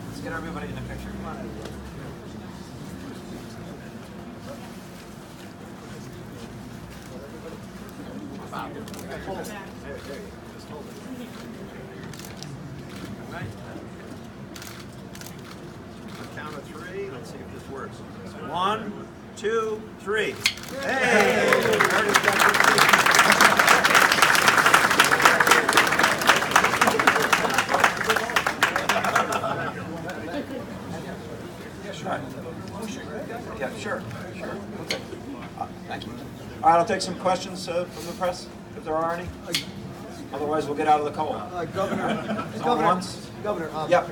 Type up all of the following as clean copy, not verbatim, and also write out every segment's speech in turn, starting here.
Let's get everybody in the picture. Come on. All right. Count of three. Let's see if this works. 1, 2, 3. Hey! Yeah, sure. Okay. Thank you. All right, I'll take some questions from the press, if there are any. Otherwise, we'll get out of the cold. Governor, Yep.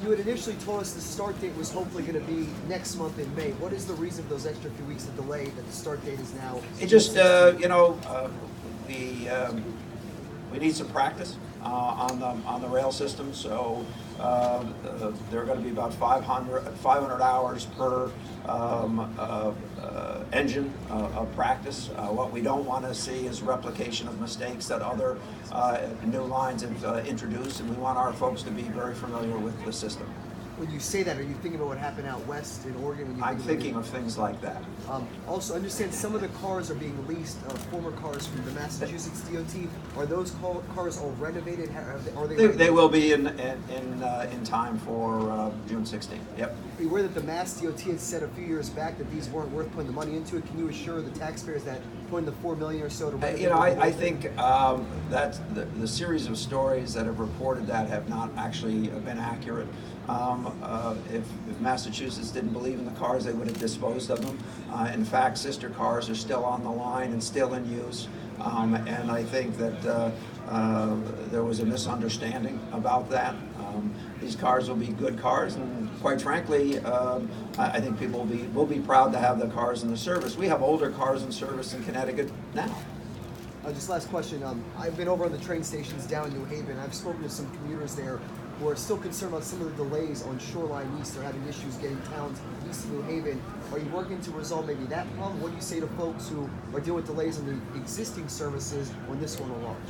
you had initially told us the start date was hopefully going to be next month in May. What is the reason for those extra few weeks of delay that the start date is now? It just, we need some practice on the rail system. So there are going to be about 500 hours per engine of practice. What we don't want to see is replication of mistakes that other new lines have introduced, and we want our folks to be very familiar with the system. When you say that, are you thinking about what happened out west in Oregon? I'm thinking of things like that. Also, understand some of the cars are being leased, former cars from the Massachusetts DOT. Are those cars all renovated? Are they? They will be in time for June 16th. Yep. Are you aware that the Mass DOT had said a few years back that these weren't worth putting the money into it? Can you assure the taxpayers that putting the $4 million or so to renovate? I think that the series of stories that have reported that have not actually been accurate. If Massachusetts didn't believe in the cars, they would have disposed of them. In fact, sister cars are still on the line and still in use. And I think that there was a misunderstanding about that. These cars will be good cars, and quite frankly, I think people will be proud to have the cars in the service. We have older cars in service in Connecticut now. Just last question. I've been over on the train stations down in New Haven. I've spoken to some commuters there who are still concerned about some of the delays on Shoreline East. They're having issues getting towns east of New Haven. Are you working to resolve maybe that problem? What do you say to folks who are dealing with delays on the existing services when this one will launch?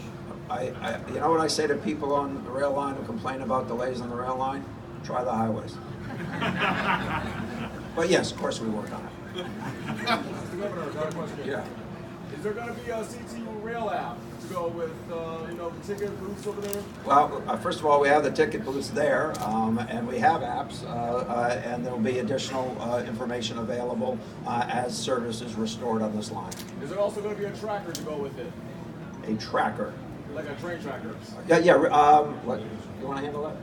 You know what I say to people on the rail line who complain about delays on the rail line? Try the highways. But yes, of course we work on it. Mr. Governor, I got a question. Yeah. Is there going to be a CTU rail app to go with, the ticket booths over there? Well, first of all, we have the ticket booths there, and we have apps, and there will be additional information available as service is restored on this line. Is there also going to be a tracker to go with it? A tracker? Like a train tracker? Yeah. What? You want to handle that?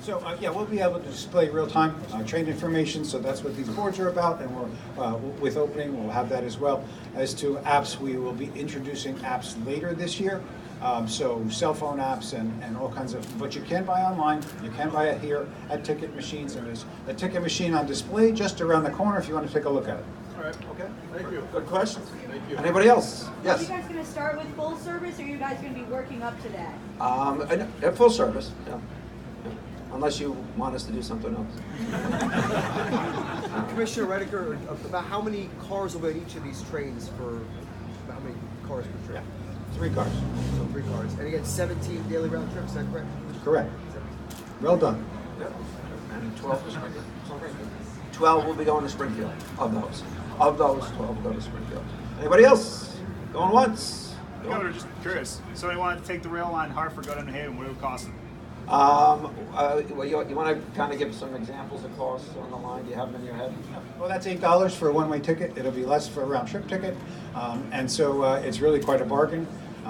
So we'll be able to display real-time train information, so that's what these boards are about, and we're, with opening, we'll have that as well. As to apps, we will be introducing apps later this year, so cell phone apps and all kinds of, but you can buy online, you can buy it here at ticket machines, and there's a ticket machine on display just around the corner if you want to take a look at it. All right. Okay. Thank you. Good question. Thank you. Anybody else? Yes. Are you guys going to start with full service, or are you guys going to be working up to that? At full service, yeah. Unless you want us to do something else. Commissioner Rediker, about how many cars will be on each of these trains for, about how many cars per train? Yeah. 3 cars. So 3 cars. And again, 17 daily round trips, is that correct? Correct. Well done. Yep. And 12 to Springfield. 12 will be going to Springfield, of those. Of those, 12 will go to Springfield. Anybody else? Going once? Governor, just curious. Somebody wanted to take the rail line Hartford, go down to Haven. What would it cost them? Well, you want to kind of give some examples of costs on the line? Do you have them in your head? Well, that's $8 for a one-way ticket. It'll be less for a round-trip ticket, and so it's really quite a bargain.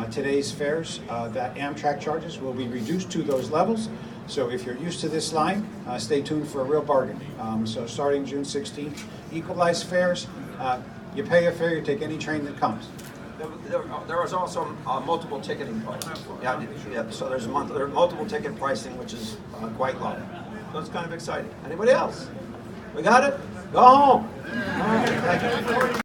Today's fares that Amtrak charges will be reduced to those levels. So if you're used to this line, stay tuned for a real bargain. So starting June 16th, equalized fares. You pay a fare, you take any train that comes. There is also multiple ticketing pricing. Yeah. So there's multiple ticket pricing, which is quite low. So it's kind of exciting. Anybody else? We got it? Go home. All right, thank you.